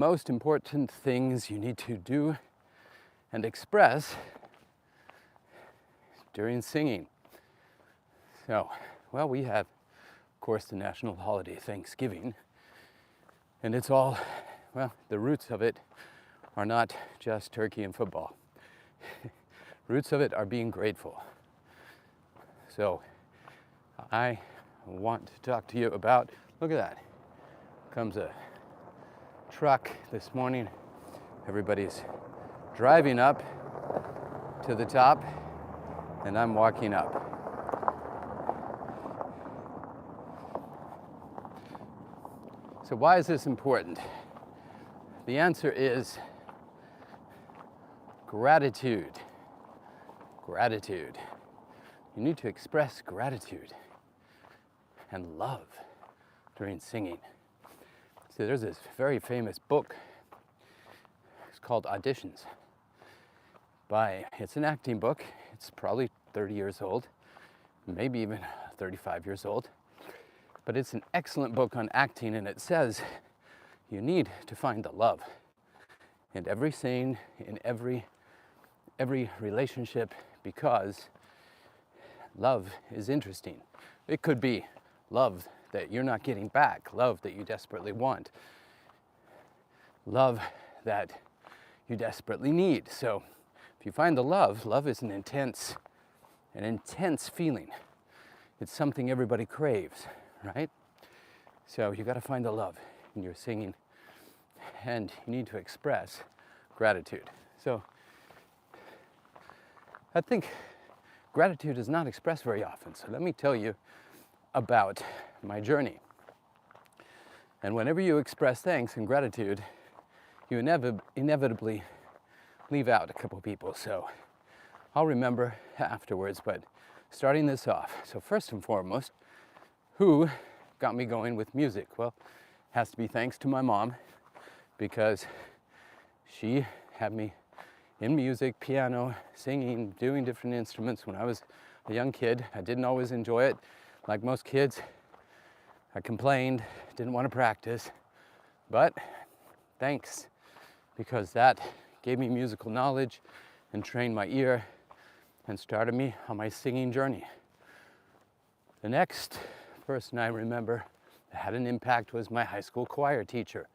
most important things you need to do and express during singing. So, well, we have, of course, the national holiday, Thanksgiving, and it's all, well, the roots of it are not just turkey and football. Roots of it are being grateful. So, I want to talk to you about, look at that, comes a truck this morning. Everybody's driving up to the top, and I'm walking up. So why is this important? The answer is gratitude. Gratitude. You need to express gratitude and love during singing. So there's this very famous book. It's called Auditions. It's an acting book. It's probably 30 years old, maybe even 35 years old. But it's an excellent book on acting, and it says you need to find the love in every scene, in every relationship, because love is interesting. It could be love that you're not getting back, love that you desperately want, love that you desperately need. So if you find the love, love is an intense feeling. It's something everybody craves, right? So you got to find the love in your singing, and you need to express gratitude. So I think gratitude is not expressed very often. So let me tell you about my journey. And whenever you express thanks and gratitude, you inevitably leave out a couple people. So I'll remember afterwards, but starting this off. So first and foremost, who got me going with music? Well, it has to be thanks to my mom, because she had me in music, piano, singing, doing different instruments when I was a young kid. I didn't always enjoy it. Like most kids, I complained, didn't want to practice, but thanks, because that gave me musical knowledge and trained my ear and started me on my singing journey. The next person I remember that had an impact was my high school choir teacher.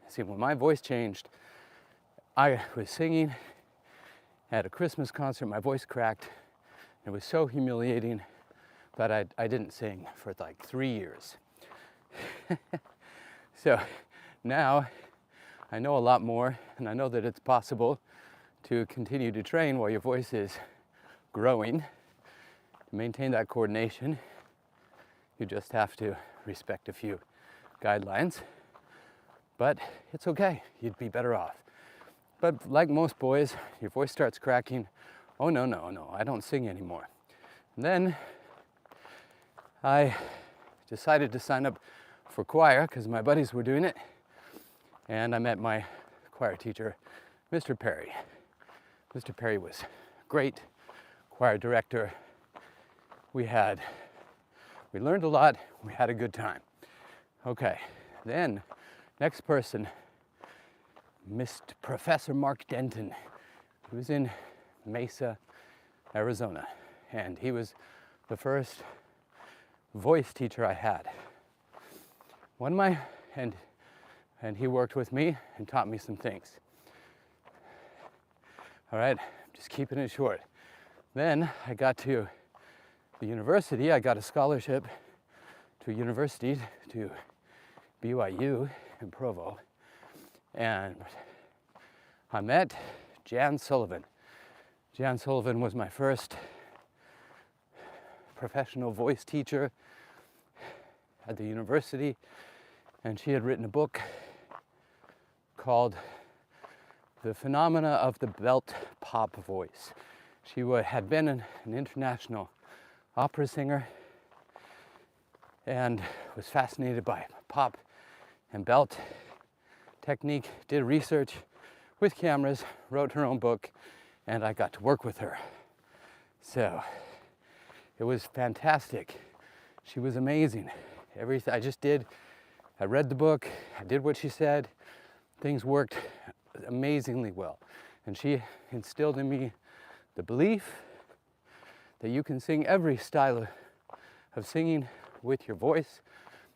See, when my voice changed, I was singing at a Christmas concert, my voice cracked. It was so humiliating that I didn't sing for like 3 years. So now I know a lot more, and I know that it's possible to continue to train while your voice is growing. To maintain that coordination, you just have to respect a few guidelines. But it's okay, you'd be better off. But like most boys, your voice starts cracking. Oh no, I don't sing anymore. And then I decided to sign up for choir because my buddies were doing it. And I met my choir teacher, Mr. Perry. Mr. Perry was great choir director. We learned a lot, we had a good time. Okay, then next person, Mr. Professor Mark Denton. He was in Mesa, Arizona, and he was the first voice teacher I had. And he worked with me and taught me some things. All right, just keeping it short. Then I got to the university. I got a scholarship to a university, to BYU in Provo. And I met Jan Sullivan. Jan Sullivan was my first professional voice teacher at the university, and she had written a book called The Phenomena of the Belt Pop Voice. She had been an international opera singer and was fascinated by pop and belt technique, did research with cameras, wrote her own book, and I got to work with her. So it was fantastic. She was amazing. Everything I read the book, I did what she said, things worked amazingly well. And she instilled in me the belief that you can sing every style of singing with your voice.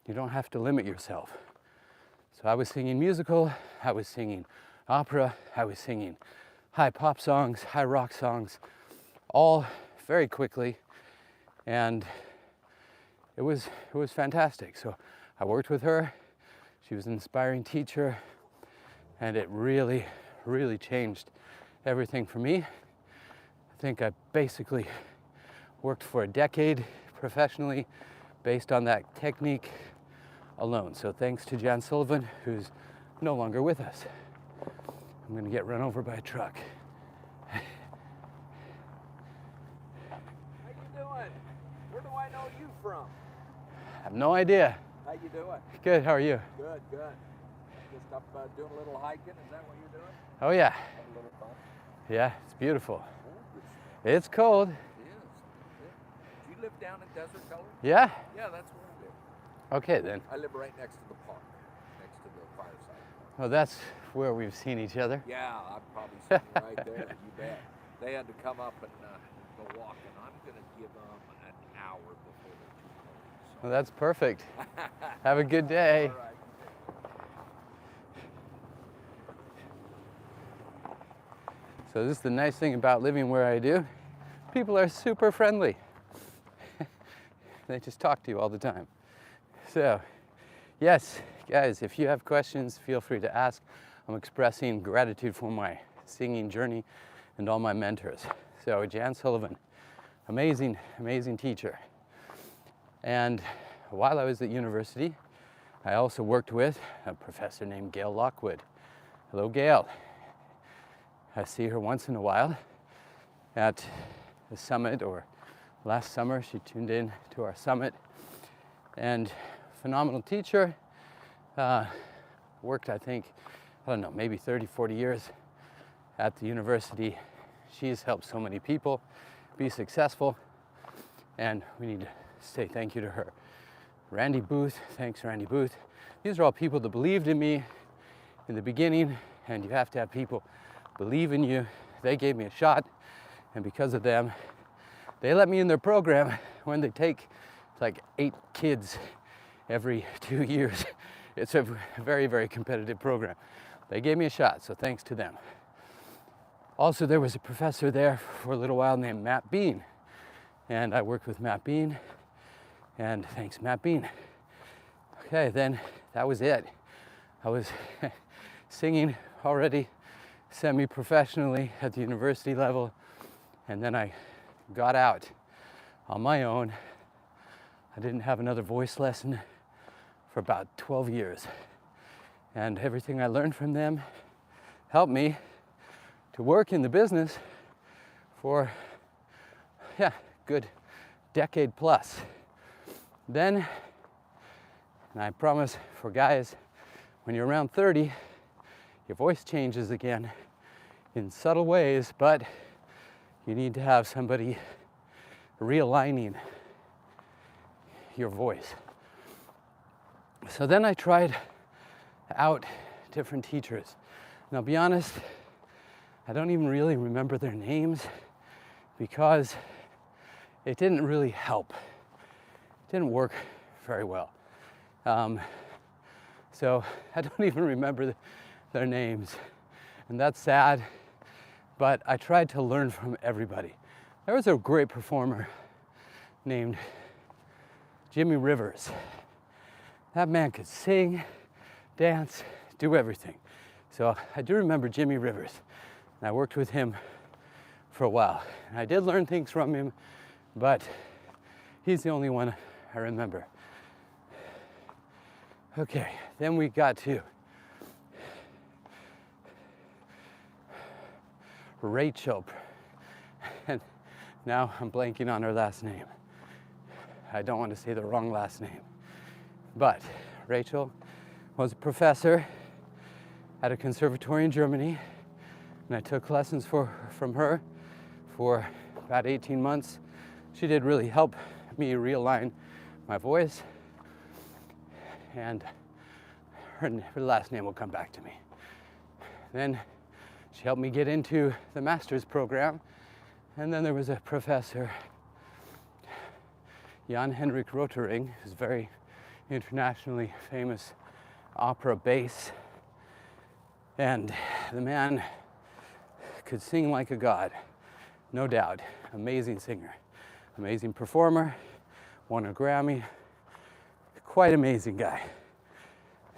You don't have to limit yourself. So I was singing musical, I was singing opera, I was singing high pop songs, high rock songs, all very quickly, and it was fantastic. So I worked with her. She was an inspiring teacher, and it really, really changed everything for me. I think I basically worked for a decade professionally based on that technique alone. So thanks to Jan Sullivan, who's no longer with us. I'm gonna get run over by a truck. How you doing? Where do I know you from? I have no idea. How you doing? Good, how are you? Good, good. Just up doing a little hiking, is that what you're doing? Oh yeah. Having a little fun? Yeah, it's beautiful. Oh, It's cold. it is. Yeah. Do you live down in Desert Color? Yeah? Yeah, that's where I live. Okay then. I live right next to the park, next to the fireside. Well, that's where we've seen each other. Yeah, I've probably seen you right there, you bet. They had to come up and go walking. I'm going to give them an hour before they're too cold. Well, that's perfect. Have a good day. All right. So this is the nice thing about living where I do. People are super friendly. They just talk to you all the time. So, yes, guys, if you have questions, feel free to ask. I'm expressing gratitude for my singing journey and all my mentors. So Jan Sullivan, amazing, amazing teacher. And while I was at university, I also worked with a professor named Gail Lockwood. Hello, Gail. I see her once in a while at the summit, or last summer she tuned in to our summit. And phenomenal teacher, worked, I think, I don't know, maybe 30, 40 years at the university. She's helped so many people be successful, and we need to say thank you to her. Randy Booth, thanks Randy Booth. These are all people that believed in me in the beginning, and you have to have people believe in you. They gave me a shot, and because of them, they let me in their program when they take like 8 kids every 2 years. It's a very, very competitive program. They gave me a shot, so thanks to them. Also, there was a professor there for a little while named Matt Bean, and I worked with Matt Bean, and thanks Matt Bean. Okay, then that was it. I was singing already semi-professionally at the university level, and then I got out on my own. I didn't have another voice lesson for about 12 years, and everything I learned from them helped me to work in the business for good decade plus. Then, and I promise for guys, when you're around 30, your voice changes again in subtle ways, but you need to have somebody realigning your voice. So then I tried out different teachers. And I'll be honest, I don't even really remember their names because it didn't really help. It didn't work very well. So I don't even remember their names. And that's sad, but I tried to learn from everybody. There was a great performer named Jimmy Rivers. That man could sing, dance, do everything. So I do remember Jimmy Rivers, and I worked with him for a while. And I did learn things from him, but he's the only one I remember. Okay, then we got to Rachel, and now I'm blanking on her last name. I don't want to say the wrong last name. But Rachel was a professor at a conservatory in Germany, and I took lessons from her for about 18 months. She did really help me realign my voice, and her last name will come back to me. Then she helped me get into the master's program. And then there was a professor, Jan-Henrik Rotering, who's very internationally famous opera bass. And the man could sing like a god, no doubt. Amazing singer, amazing performer, won a Grammy, quite amazing guy.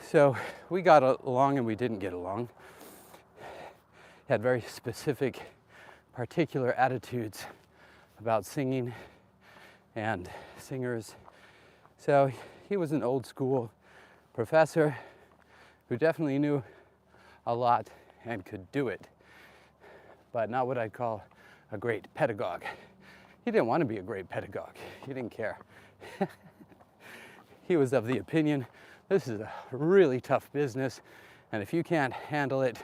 So we got along and we didn't get along. He had very specific, particular attitudes about singing and singers. So he was an old school professor who definitely knew a lot and could do it, but not what I'd call a great pedagogue. He didn't want to be a great pedagogue. He didn't care. He was of the opinion, this is a really tough business, and if you can't handle it,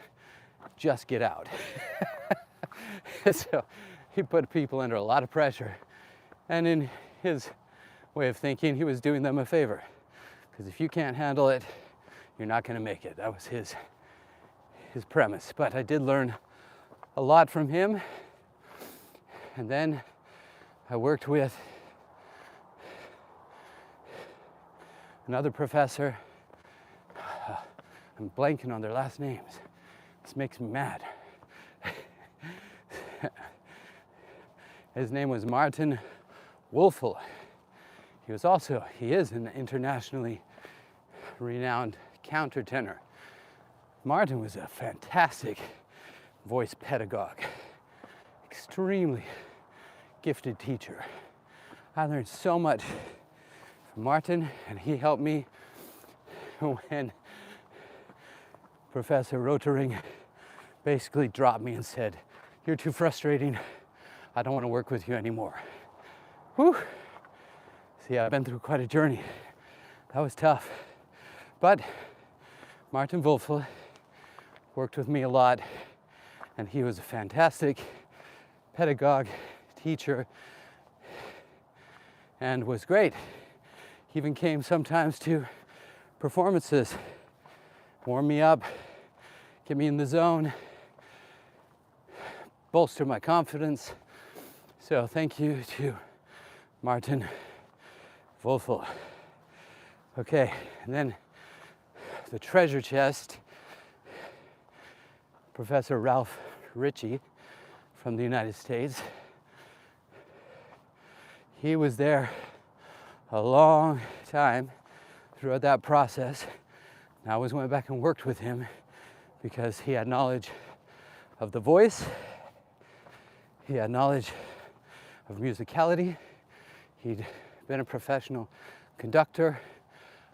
just get out. So he put people under a lot of pressure, and in his way of thinking, he was doing them a favor, because if you can't handle it, you're not going to make it. That was his premise. But I did learn a lot from him, and then I worked with another professor. I'm blanking on their last names. This makes me mad. His name was Martin Wolfel. He is an internationally renowned countertenor. Martin was a fantastic voice pedagogue, extremely gifted teacher. I learned so much from Martin, and he helped me when Professor Rotering basically dropped me and said, "You're too frustrating. I don't want to work with you anymore." Whew. See, I've been through quite a journey. That was tough. But Martin Wolfel worked with me a lot, and he was a fantastic pedagogue, teacher, and was great. He even came sometimes to performances, warm me up, get me in the zone, bolster my confidence. So thank you to Martin Wolfel. Okay, and then the treasure chest, Professor Ralph Ritchie from the United States. He was there a long time throughout that process. And I always went back and worked with him because he had knowledge of the voice, he had knowledge of musicality, he'd been a professional conductor,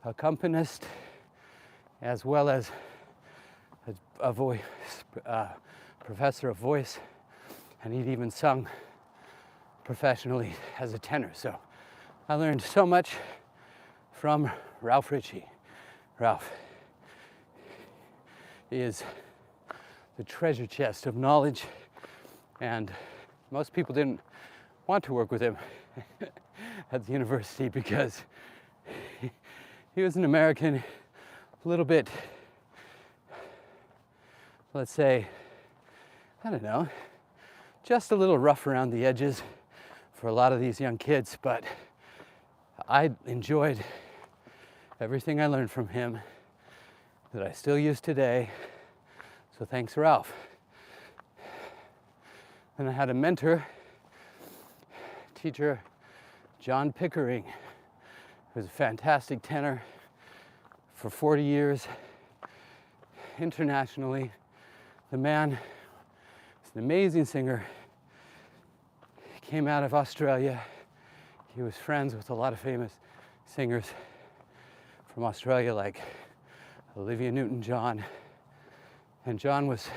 accompanist, as well as a voice professor of voice, and he'd even sung professionally as a tenor. So I learned so much from Ralph Ritchie. Ralph is the treasure chest of knowledge, and most people didn't want to work with him at the university because he was an American, a little bit, let's say, I don't know, just a little rough around the edges for a lot of these young kids, but I enjoyed everything I learned from him that I still use today. So thanks, Ralph. Then I had a mentor, teacher John Pickering, who was a fantastic tenor for 40 years internationally. The man is an amazing singer. He came out of Australia. He was friends with a lot of famous singers from Australia like Olivia Newton-John. And John was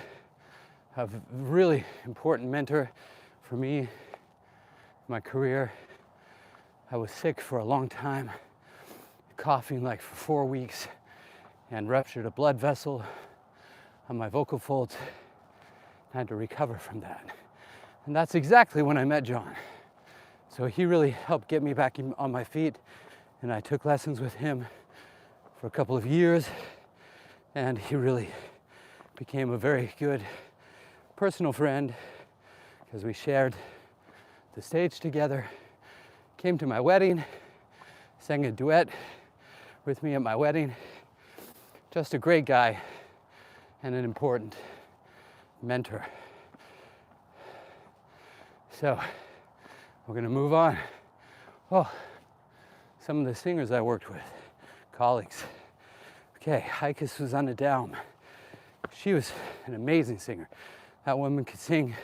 a really important mentor for me in my career. I was sick for a long time, coughing like for 4 weeks, and ruptured a blood vessel on my vocal folds. I had to recover from that. And that's exactly when I met John. So he really helped get me back on my feet, and I took lessons with him for a couple of years. And he really became a very good personal friend because we shared the stage together, came to my wedding, sang a duet with me at my wedding. Just a great guy and an important mentor. So we're going to move on. Oh, some of the singers I worked with, colleagues. Okay, Heike Susanne Daum. She was an amazing singer. That woman could sing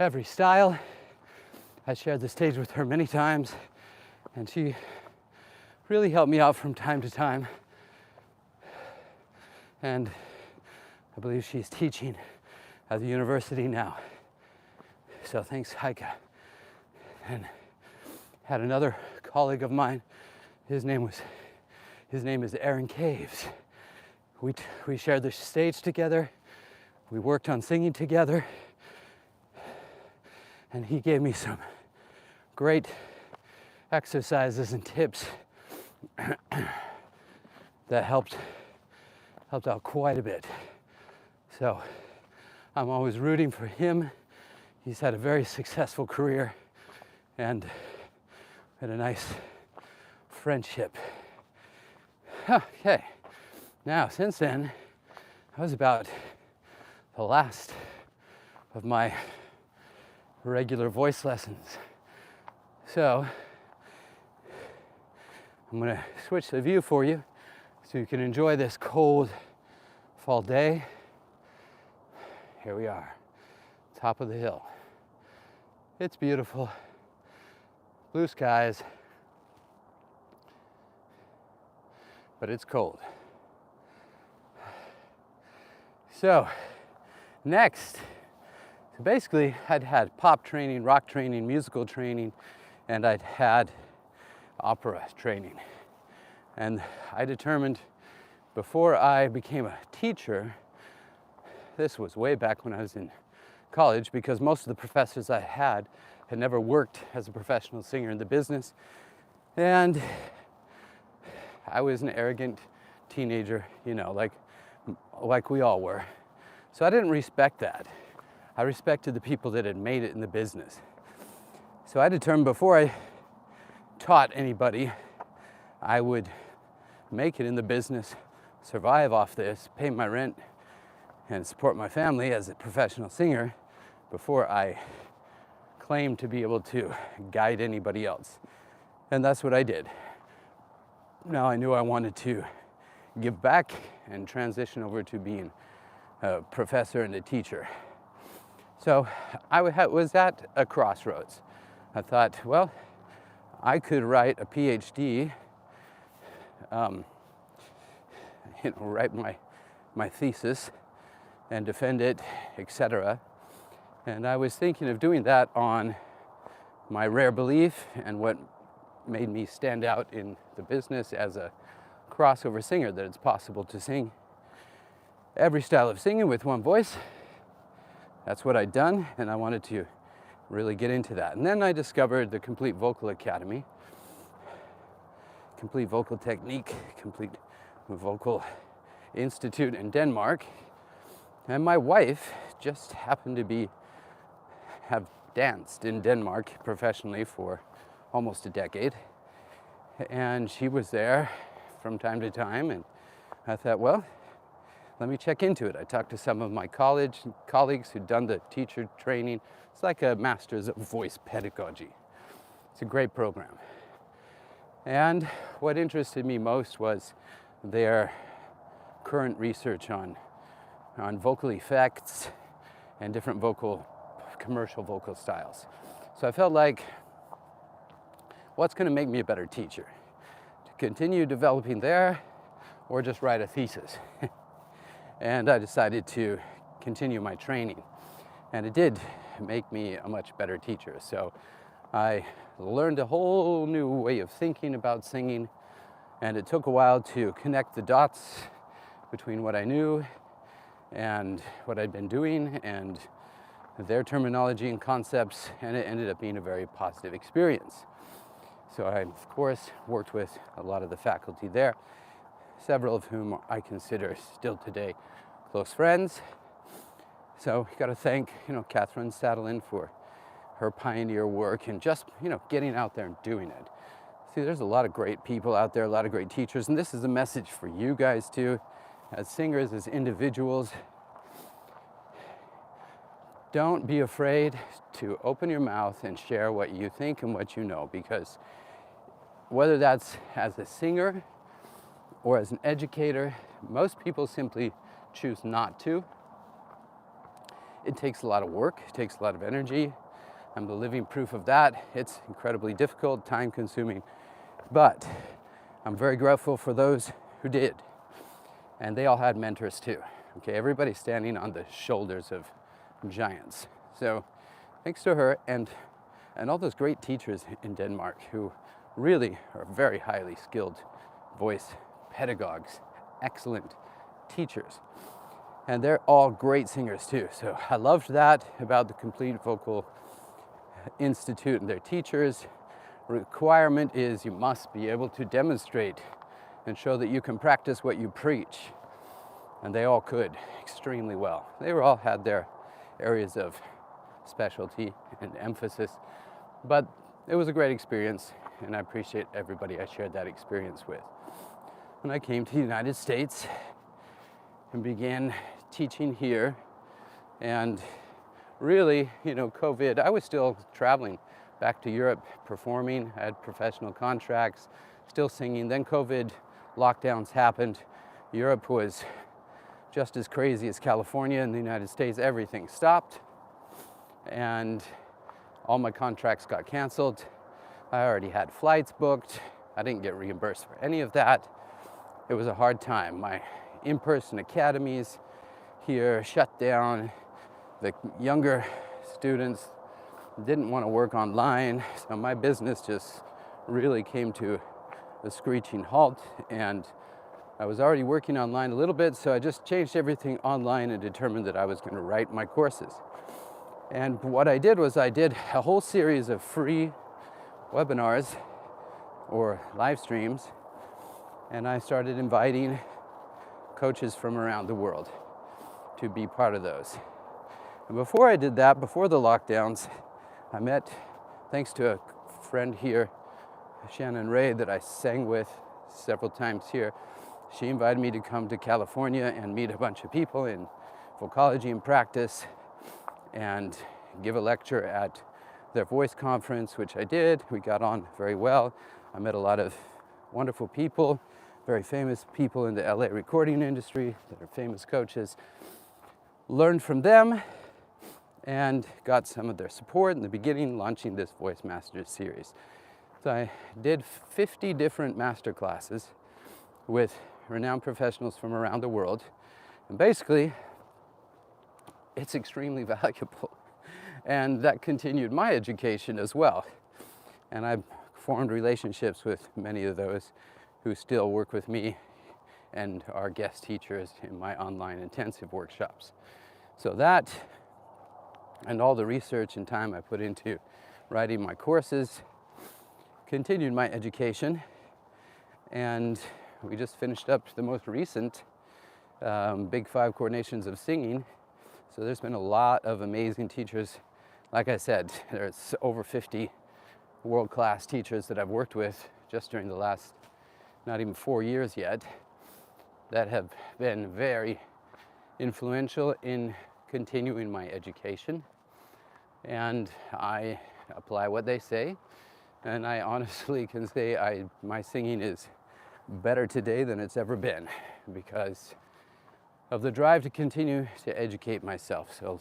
every style. I shared the stage with her many times, and she really helped me out from time to time. And I believe she's teaching at the university now. So thanks, Heike. And had another colleague of mine. His name is Aaron Caves. We shared the stage together. We worked on singing together. And he gave me some great exercises and tips that helped out quite a bit. So I'm always rooting for him. He's had a very successful career and had a nice friendship. Okay, now since then, that was about the last of my regular voice lessons. So I'm gonna switch the view for you so you can enjoy this cold fall day. Here we are, top of the hill. It's beautiful, blue skies, but it's cold. So next, basically I'd had pop training, rock training, musical training, and I'd had opera training. And I determined before I became a teacher, this was way back when I was in college, because most of the professors I had never worked as a professional singer in the business. And I was an arrogant teenager, you know, like we all were. So I didn't respect that. I respected the people that had made it in the business. So I determined before I taught anybody, I would make it in the business, survive off this, pay my rent, and support my family as a professional singer before I claimed to be able to guide anybody else. And that's what I did. Now I knew I wanted to give back and transition over to being a professor and a teacher. So I was at a crossroads. I thought, well, I could write a PhD, write my thesis and defend it, etc. And I was thinking of doing that on my rare belief and what made me stand out in the business as a crossover singer, that it's possible to sing every style of singing with one voice. That's what I'd done, and I wanted to really get into that. And then I discovered the Complete Vocal Academy, Complete Vocal Technique, Complete Vocal Institute in Denmark. And my wife just happened to have danced in Denmark professionally for almost a decade. And she was there from time to time, and I thought, well, let me check into it. I talked to some of my colleagues who'd done the teacher training. It's like a master's of voice pedagogy. It's a great program. And what interested me most was their current research on vocal effects and different commercial vocal styles. So I felt like, what's going to make me a better teacher? To continue developing there, or just write a thesis? And I decided to continue my training. And it did make me a much better teacher. So I learned a whole new way of thinking about singing, and it took a while to connect the dots between what I knew and what I'd been doing and their terminology and concepts, and it ended up being a very positive experience. So I, of course, worked with a lot of the faculty there. several of whom I consider still today close friends. So got to thank, Catherine Sadolin for her pioneer work and just, getting out there and doing it. See, there's a lot of great people out there, a lot of great teachers, and this is a message for you guys too, as singers, as individuals. Don't be afraid to open your mouth and share what you think and what you know, because whether that's as a singer or as an educator, most people simply choose not to. It takes a lot of work, it takes a lot of energy. I'm the living proof of that. It's incredibly difficult, time consuming, but I'm very grateful for those who did. And they all had mentors too. Okay, everybody's standing on the shoulders of giants. So thanks to her and all those great teachers in Denmark who really are very highly skilled voice pedagogues, excellent teachers. And they're all great singers too. So I loved that about the Complete Vocal Institute and their teachers. Requirement is you must be able to demonstrate and show that you can practice what you preach. And they all could extremely well. They all had their areas of specialty and emphasis, but it was a great experience, and I appreciate everybody I shared that experience with. When I came to the United States and began teaching here, and really, COVID, I was still traveling back to Europe, performing. I had professional contracts, still singing. Then COVID lockdowns happened. Europe was just as crazy as California. In the United States, everything stopped, and all my contracts got canceled. I already had flights booked. I didn't get reimbursed for any of that. It was a hard time. My in-person academies here shut down. The younger students didn't want to work online, so my business just really came to a screeching halt, and I was already working online a little bit, so I just changed everything online and determined that I was going to write my courses. And what I did was I did a whole series of free webinars or live streams, and I started inviting coaches from around the world to be part of those. And before I did that, before the lockdowns, I met, thanks to a friend here, Shannon Ray, that I sang with several times here. She invited me to come to California and meet a bunch of people in vocology and practice and give a lecture at their voice conference, which I did. We got on very well. I met a lot of wonderful people, very famous people in the LA recording industry that are famous coaches. Learned from them and got some of their support in the beginning, launching this Voice Masters series. So I did 50 different master classes with renowned professionals from around the world. And basically, it's extremely valuable. And that continued my education as well. And I've formed relationships with many of those who still work with me and are guest teachers in my online intensive workshops. So that and all the research and time I put into writing my courses continued my education. And we just finished up the most recent Big Five Coordinations of Singing. So there's been a lot of amazing teachers. Like I said, there's over 50 world-class teachers that I've worked with just during the last, not even 4 years yet, that have been very influential in continuing my education. And I apply what they say, and I honestly can say my singing is better today than it's ever been because of the drive to continue to educate myself. So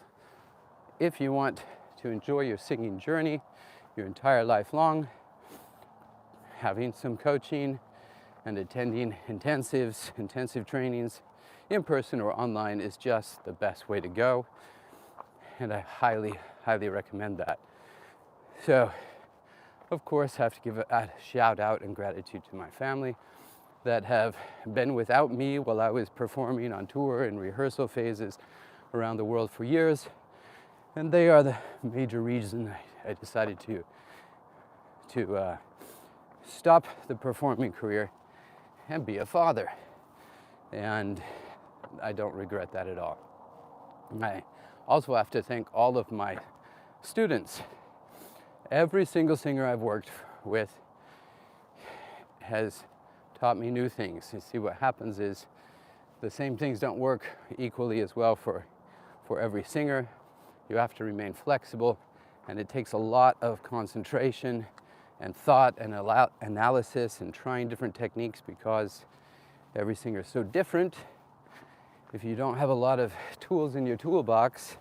if you want to enjoy your singing journey your entire life long, having some coaching and attending intensive trainings in person or online is just the best way to go. And I highly, highly recommend that. So, of course, I have to give a shout out and gratitude to my family that have been without me while I was performing on tour and rehearsal phases around the world for years. And they are the major reason I decided to stop the performing career and be a father. and I don't regret that at all. I also have to thank all of my students. Every single singer I've worked with has taught me new things. You see, what happens is the same things don't work equally as well for every singer. You have to remain flexible, and it takes a lot of concentration and thought and analysis and trying different techniques because every singer is so different. If you don't have a lot of tools in your toolbox,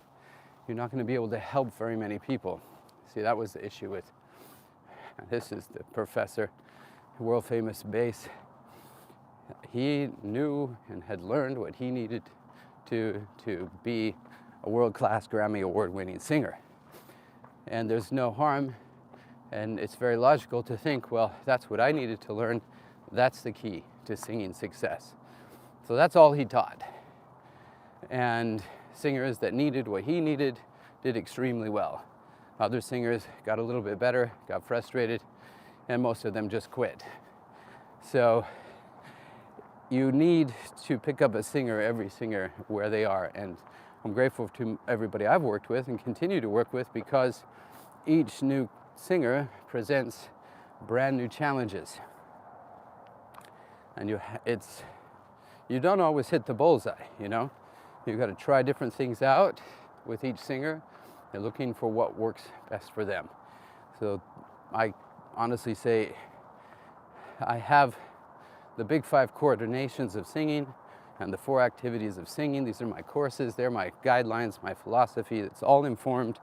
you're not going to be able to help very many people. See, that was the issue with, this is the professor, world famous bass. He knew and had learned what he needed to be a world-class Grammy award-winning singer. And there's no harm, and it's very logical to think, well, that's what I needed to learn. That's the key to singing success. So that's all he taught. And singers that needed what he needed did extremely well. Other singers got a little bit better, got frustrated, and most of them just quit. So you need to pick up a singer, every singer, where they are. And I'm grateful to everybody I've worked with and continue to work with, because each new singer presents brand new challenges. And you don't always hit the bullseye, you know? You've got to try different things out with each singer. They're looking for what works best for them. So I honestly say I have the big 5 coordinations of singing and the 4 activities of singing. These are my courses, they're my guidelines, my philosophy. It's all informed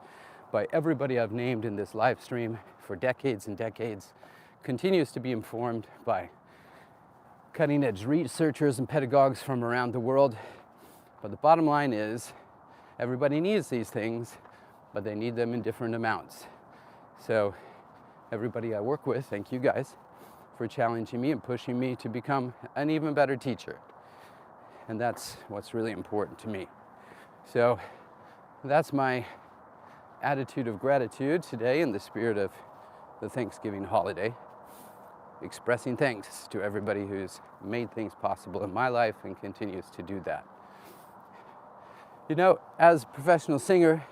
by everybody I've named in this live stream for decades and decades. Continues to be informed by cutting edge researchers and pedagogues from around the world. But the bottom line is, everybody needs these things, but they need them in different amounts. So everybody I work with, thank you guys for challenging me and pushing me to become an even better teacher. And that's what's really important to me. So that's my attitude of gratitude today in the spirit of the Thanksgiving holiday. Expressing thanks to everybody who's made things possible in my life and continues to do that. You know, as a professional singer,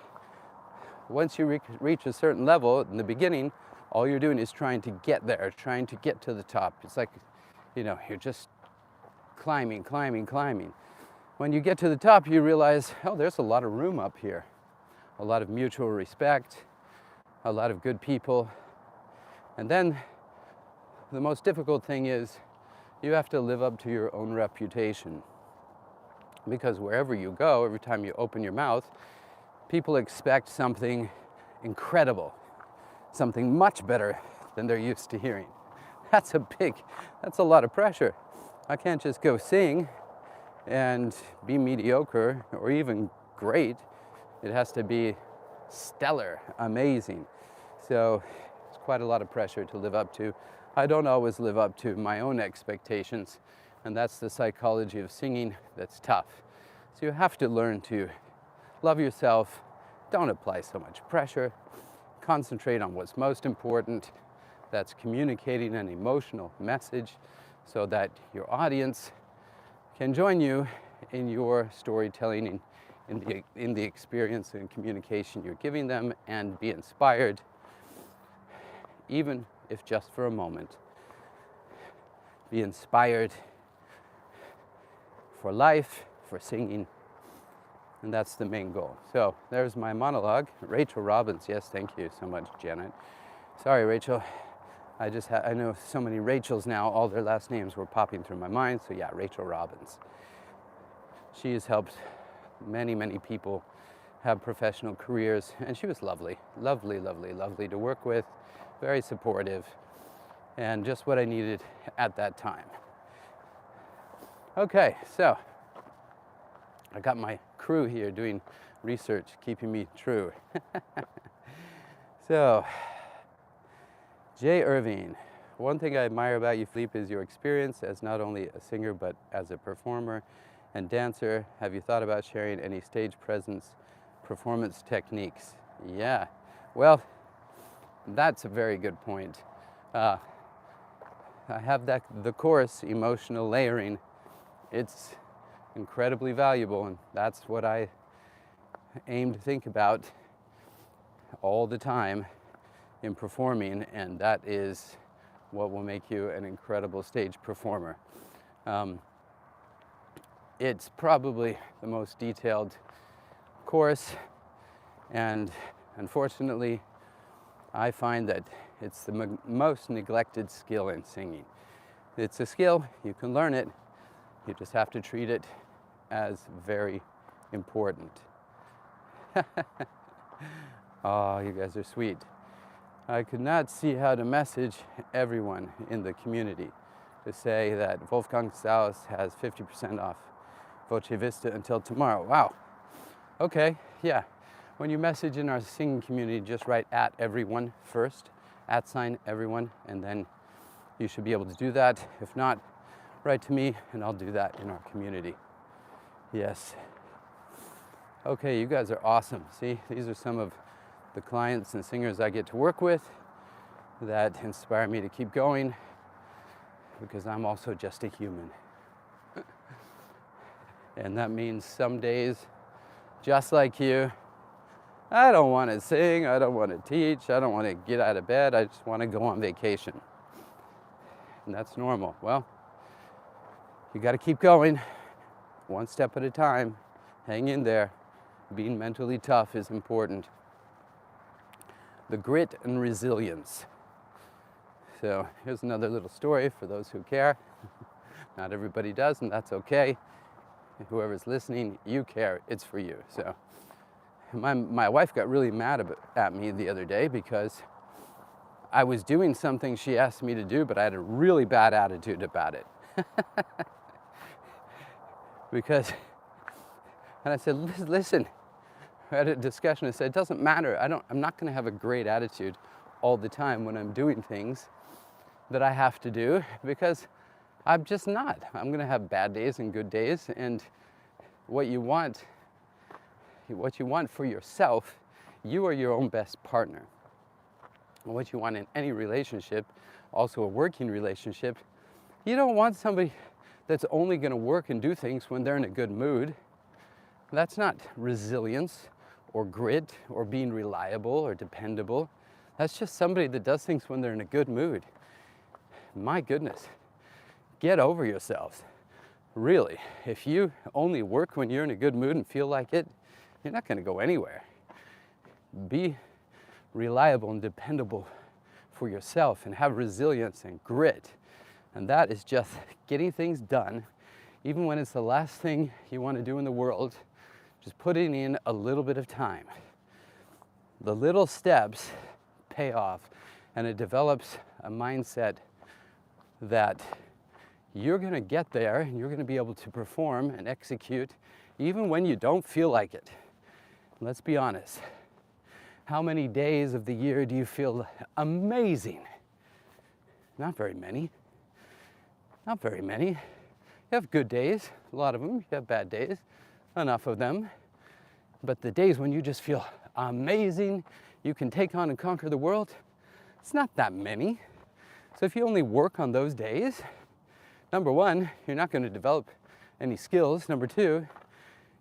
once you reach a certain level in the beginning, all you're doing is trying to get there, trying to get to the top. It's like, you know, you're just climbing, climbing, climbing. When you get to the top, you realize, oh, there's a lot of room up here. A lot of mutual respect, a lot of good people. And then the most difficult thing is you have to live up to your own reputation. Because wherever you go, every time you open your mouth, people expect something incredible, something much better than they're used to hearing. That's a lot of pressure. I can't just go sing and be mediocre or even great. It has to be stellar, amazing. So it's quite a lot of pressure to live up to. I don't always live up to my own expectations, and that's the psychology of singing that's tough. So you have to learn to love yourself, don't apply so much pressure, concentrate on what's most important, that's communicating an emotional message so that your audience can join you in your storytelling, in the experience and communication you're giving them, and be inspired, even if just for a moment. Be inspired for life, for singing, and that's the main goal. So there's my monologue. Rachel Robbins, yes, thank you so much, Janet. Sorry, Rachel. I know so many Rachels now, all their last names were popping through my mind, so yeah, Rachel Robbins. She has helped many, many people have professional careers, and she was lovely, lovely, lovely, lovely to work with, very supportive, and just what I needed at that time. Okay, so I got my crew here doing research, keeping me true. So, Jay Irving, one thing I admire about you, Philippe, is your experience as not only a singer, but as a performer and dancer. Have you thought about sharing any stage presence, performance techniques? Yeah, well, that's a very good point. I have the course, Emotional Layering. It's incredibly valuable, and that's what I aim to think about all the time in performing, and that is what will make you an incredible stage performer. It's probably the most detailed course, and unfortunately I find that it's the most neglected skill in singing. It's a skill, you can learn it, you just have to treat it as very important. Oh, you guys are sweet. I could not see how to message everyone in the community to say that Wolfgang Strauss has 50% off Voce Vista until tomorrow. Wow. Okay, yeah. When you message in our singing community, just write @everyone first, @everyone, and then you should be able to do that. If not, write to me and I'll do that in our community. Yes. Okay, you guys are awesome. See, these are some of the clients and singers I get to work with that inspire me to keep going, because I'm also just a human. And that means some days, just like you, I don't want to sing, I don't want to teach, I don't want to get out of bed, I just want to go on vacation. And that's normal. Well, you got to keep going, one step at a time. Hang in there. Being mentally tough is important. The grit and resilience. So here's another little story for those who care. Not everybody does, and that's okay. Whoever's listening, you care, it's for you. So my wife got really mad at me the other day because I was doing something she asked me to do, but I had a really bad attitude about it. And I said, listen, I had a discussion. I said, it doesn't matter. I'm not going to have a great attitude all the time when I'm doing things that I have to do, because I'm just not. I'm going to have bad days and good days, and what you want for yourself, you are your own best partner. And what you want in any relationship, also a working relationship, you don't want somebody that's only going to work and do things when they're in a good mood. That's not resilience or grit or being reliable or dependable. That's just somebody that does things when they're in a good mood. My goodness, get over yourselves. Really, if you only work when you're in a good mood and feel like it, you're not going to go anywhere. Be reliable and dependable for yourself and have resilience and grit. And that is just getting things done, even when it's the last thing you want to do in the world, just putting in a little bit of time. The little steps pay off, and it develops a mindset that you're going to get there and you're going to be able to perform and execute even when you don't feel like it. Let's be honest. How many days of the year do you feel amazing? Not very many. Not very many. You have good days, a lot of them. You have bad days, enough of them. But the days when you just feel amazing, you can take on and conquer the world, it's not that many. So if you only work on those days, number one, you're not going to develop any skills. Number two,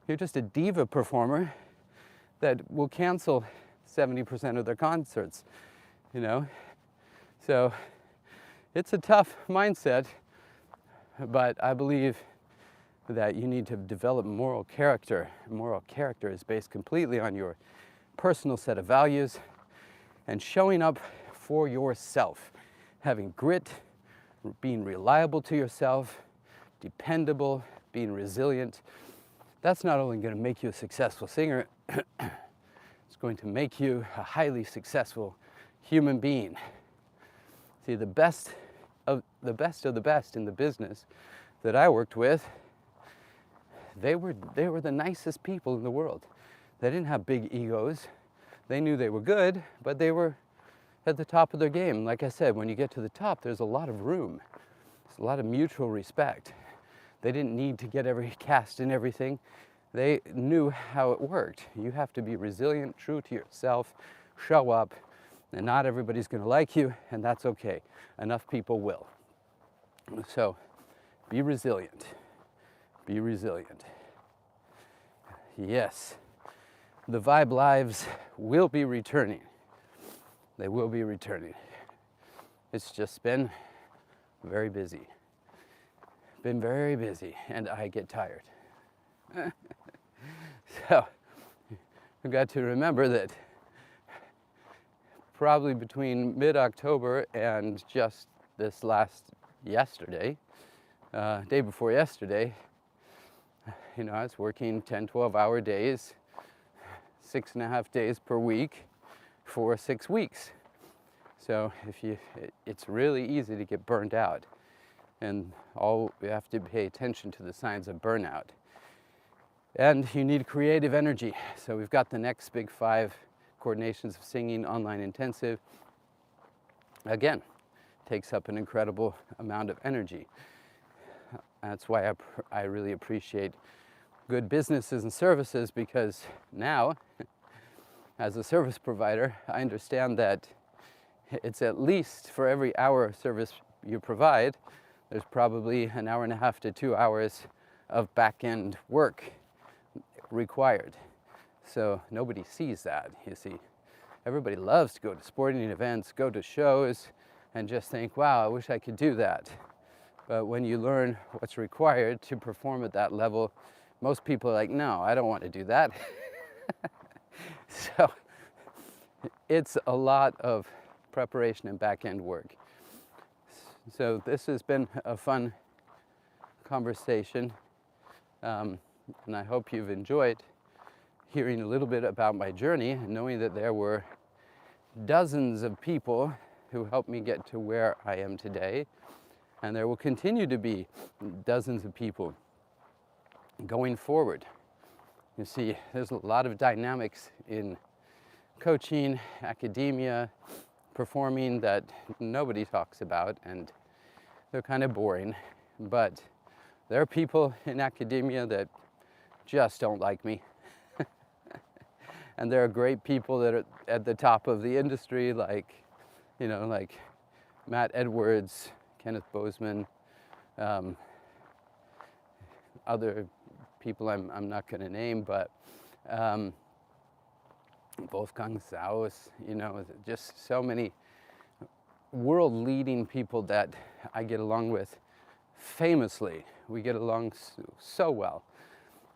you're just a diva performer that will cancel 70% of their concerts, you know? So it's a tough mindset, but I believe that you need to develop moral character. Moral character is based completely on your personal set of values and showing up for yourself, having grit, being reliable to yourself, dependable, being resilient. That's not only going to make you a successful singer, it's going to make you a highly successful human being. See, the best of the best in the business that I worked with, they were the nicest people in the world. They didn't have big egos. They knew they were good, but they were at the top of their game. Like I said, when you get to the top, there's a lot of room. There's a lot of mutual respect. They didn't need to get every cast and everything. They knew how it worked. You have to be resilient, true to yourself, show up, and not everybody's going to like you, and that's okay. Enough people will. So be resilient. Be resilient. Yes, the Vibe Lives will be returning. They will be returning. It's just been very busy. Been very busy, and I get tired. So, I've got to remember that probably between mid-October and just this last yesterday, day before yesterday, you know, I was working 10, 12-hour days, 6.5 days per week for 6 weeks. So it's really easy to get burned out. And we have to pay attention to the signs of burnout. And you need creative energy. So we've got the next big 5 Coordinations of Singing online intensive. Again, takes up an incredible amount of energy. That's why I really appreciate good businesses and services, because now, as a service provider, I understand that it's at least for every hour of service you provide, there's probably an hour and a half to 2 hours of back-end work required. So nobody sees that, you see. Everybody loves to go to sporting events, go to shows, and just think, wow, I wish I could do that. But when you learn what's required to perform at that level, most people are like, no, I don't want to do that. So it's a lot of preparation and back-end work. So this has been a fun conversation, and I hope you've enjoyed hearing a little bit about my journey and knowing that there were dozens of people who helped me get to where I am today, and there will continue to be dozens of people going forward. You see, there's a lot of dynamics in coaching, academia, performing that nobody talks about, and they're kind of boring. But there are people in academia that just don't like me. And there are great people that are at the top of the industry, like, you know, like Matt Edwards, Kenneth Bozeman, other people I'm not going to name, but Wolfgang Saus, you know, just so many world-leading people that I get along with famously. We get along so well.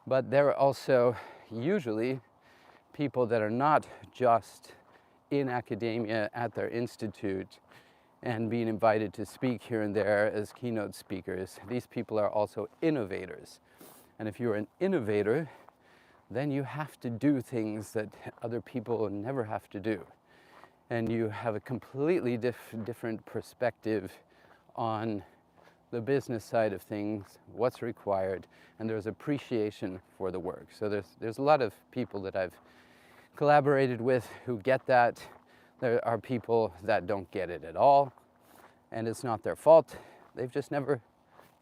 But there are also usually people that are not just in academia at their institute and being invited to speak here and there as keynote speakers. These people are also innovators. And if you're an innovator, then you have to do things that other people never have to do. And you have a completely different perspective on the business side of things, what's required, and there's appreciation for the work. So there's a lot of people that I've collaborated with who get that. There are people that don't get it at all, and it's not their fault. They've just never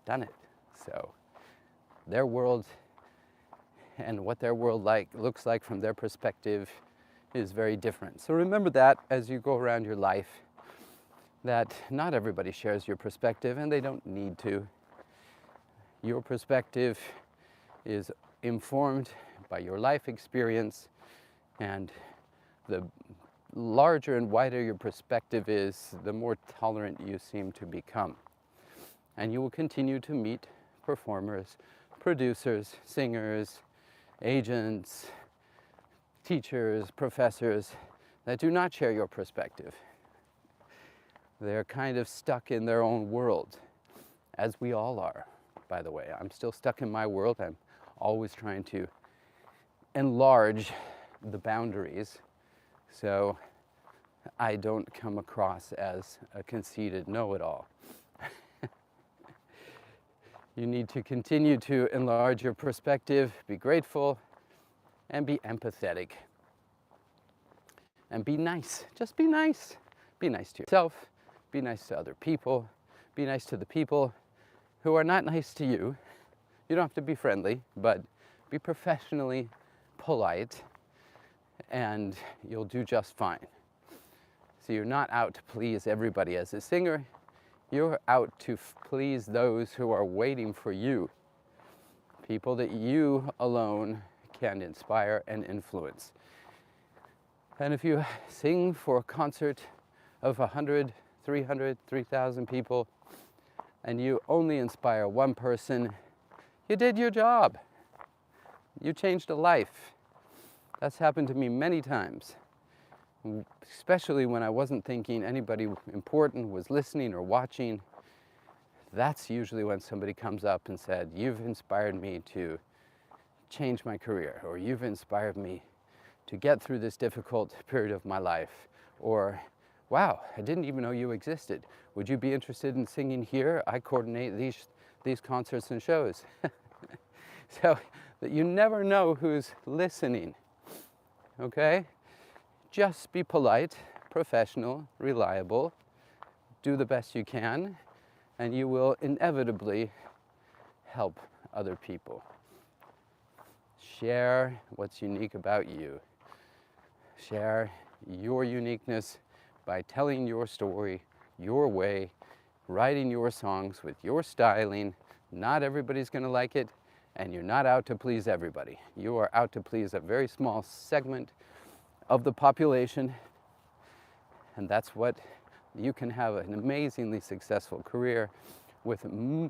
done it. So their world and what their world looks like from their perspective is very different. So remember that as you go around your life, that not everybody shares your perspective, and they don't need to. Your perspective is informed by your life experience, and the larger and wider your perspective is, the more tolerant you seem to become. And you will continue to meet performers, producers, singers, agents, teachers, professors that do not share your perspective. They're kind of stuck in their own world, as we all are, by the way. I'm still stuck in my world. I'm always trying to enlarge the boundaries so I don't come across as a conceited know-it-all. You need to continue to enlarge your perspective, be grateful, and be empathetic. And be nice. Just be nice. Be nice to yourself. Be nice to other people. Be nice to the people who are not nice to you. You don't have to be friendly, but be professionally polite, and you'll do just fine. So you're not out to please everybody as a singer. You're out to please those who are waiting for you. People that you alone can inspire and influence. And if you sing for a concert of 100, 300, 3,000 people, and you only inspire one person, you did your job. You changed a life. That's happened to me many times, especially when I wasn't thinking anybody important was listening or watching. That's usually when somebody comes up and said, "You've inspired me to change my career," or "You've inspired me to get through this difficult period of my life," or "Wow, I didn't even know you existed. Would you be interested in singing here? I coordinate these concerts and shows." So that you never know who's listening, okay? Just be polite, professional, reliable, do the best you can, and you will inevitably help other people. Share what's unique about you. Share your uniqueness by telling your story, your way, writing your songs with your styling. Not everybody's going to like it, and you're not out to please everybody. You are out to please a very small segment of the population, and that's what you can have an amazingly successful career with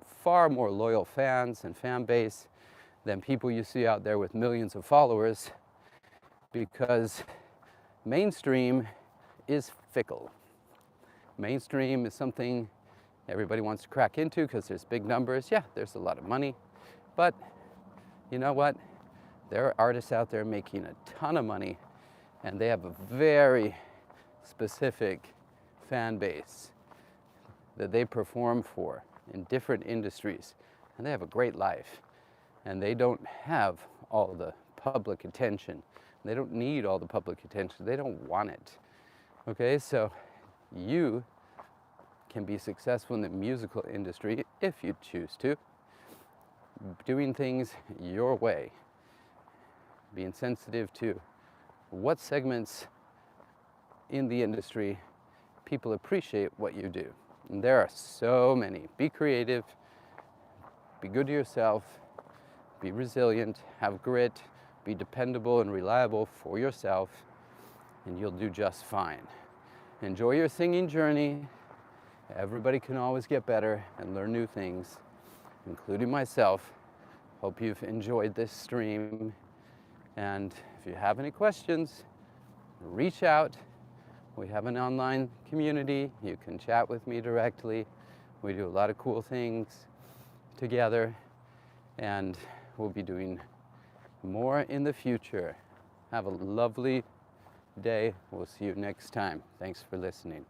far more loyal fans and fan base than people you see out there with millions of followers, because mainstream is fickle. Mainstream is something everybody wants to crack into because there's big numbers. Yeah, there's a lot of money, but you know what? There are artists out there making a ton of money, and they have a very specific fan base that they perform for in different industries, and they have a great life, and they don't have all the public attention. They don't need all the public attention. They don't want it. Okay, so you can be successful in the musical industry if you choose to, doing things your way, being sensitive to what segments in the industry people appreciate what you do. And there are so many. Be creative, be good to yourself, be resilient, have grit, be dependable and reliable for yourself, and you'll do just fine. Enjoy your singing journey. Everybody can always get better and learn new things, including myself. Hope you've enjoyed this stream. And if you have any questions, reach out. We have an online community. You can chat with me directly. We do a lot of cool things together, and we'll be doing more in the future. Have a lovely day. We'll see you next time. Thanks for listening.